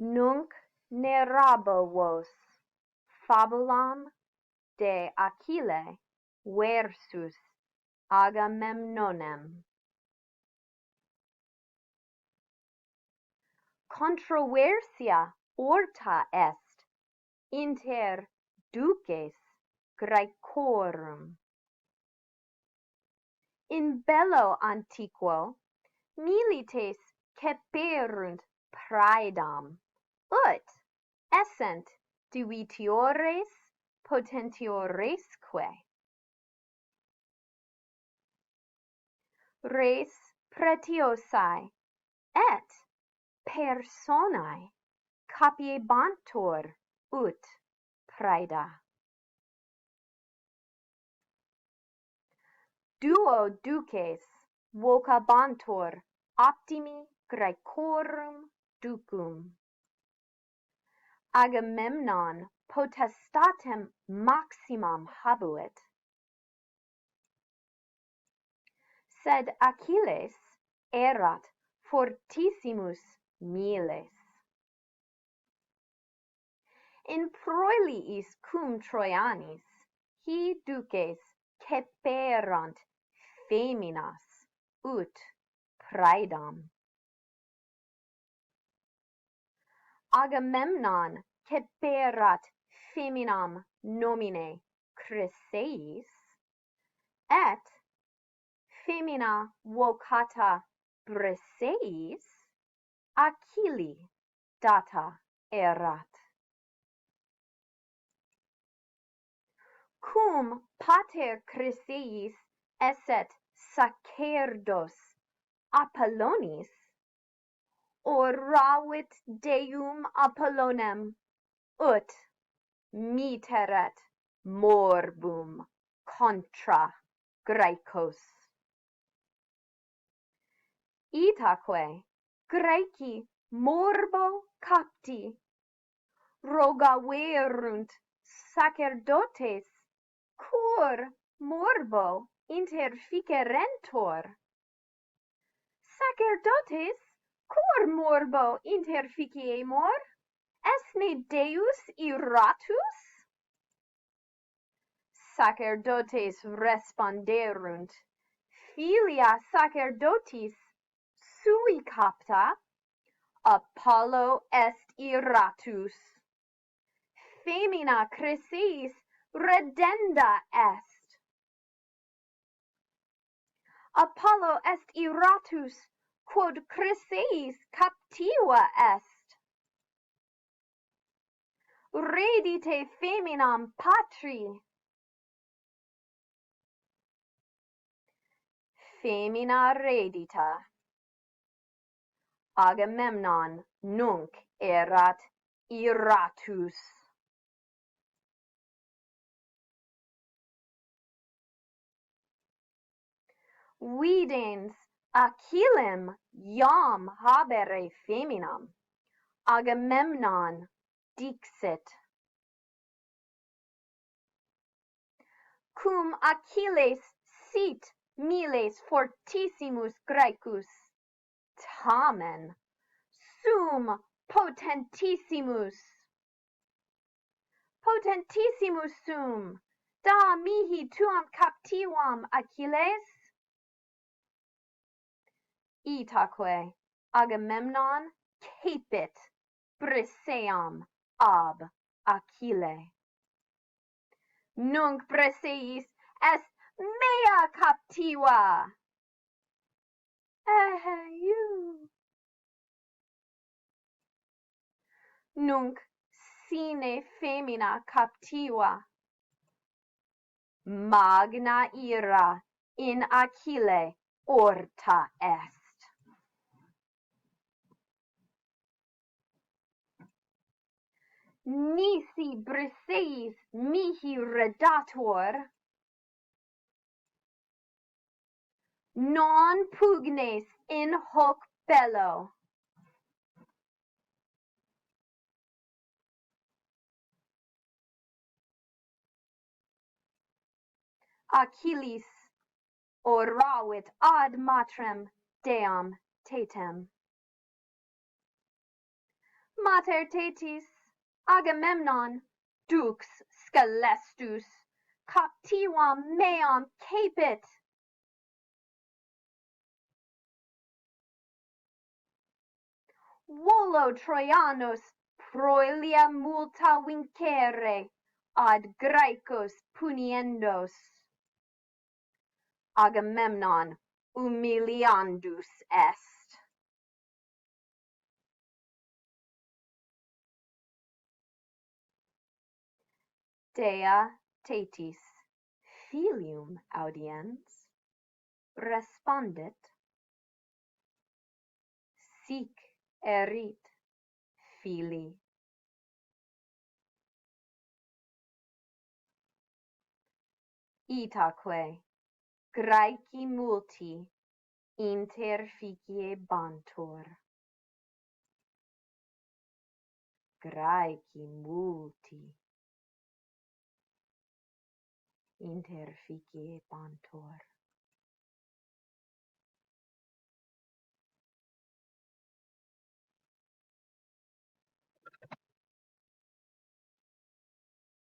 Nunc narrabo fabulam de Achille versus Agamemnonem. Controversia orta est inter duces Graecorum. In bello antiquo milites ceperunt praedam, ut essent divitiores potentioresque. Res pretiosae et personae capiebantur ut praeda. Duo duces vocabantur optimi Graecorum ducum. Agamemnon potestatem maximam habuit. Sed Achilles erat fortissimus miles. In proeliis cum Troianis, hi duces ceperant feminas ut praedam. Agamemnon ceperat feminam nomine Chryseis, et femina vocata Briseis Achilli data erat. Cum pater Chryseis esset sacerdos Apollonis, oravit Deum Apollonem, ut miteret morbum contra Graecos. Itaque Graeci morbo capti rogaverunt sacerdotes cur morbo interficerentur. Sacerdotes cur morbo interficiemur? Esne Deus iratus? Sacerdotes responderunt, filia sacerdotis sui capta, Apollo est iratus. Femina Chryseis redenda est. Apollo est iratus, quod Chryseis captiva est. Redite feminam patri. Femina redita. Agamemnon nunc erat iratus. Videns Achillem iam habere feminam, Agamemnon dixit. Cum Achilles sit miles fortissimus Graecus, tamen sum potentissimus. Potentissimus sum, da mihi tuam captivam Achilles? Itaque Agamemnon capit Briseam ab Achille. Nunc Briseis est mea captiva. Eheu. Nunc sine femina captiva. Magna ira in Achille orta est. Nisi Briseis mihi redator, non pugnes in hoc bello. Achilles oravit ad matrem deam tetem. Mater Thetis, Agamemnon, Dux Scelestus, captivam meam capit. Volo Troianos proelia multa vincere, ad Graecos puniendos. Agamemnon humiliandus est. Dea Thetis, filium audiens, respondit, sic erit filii. Itaque Graeci multi interficiebantur. Graeci multi interficiebantur.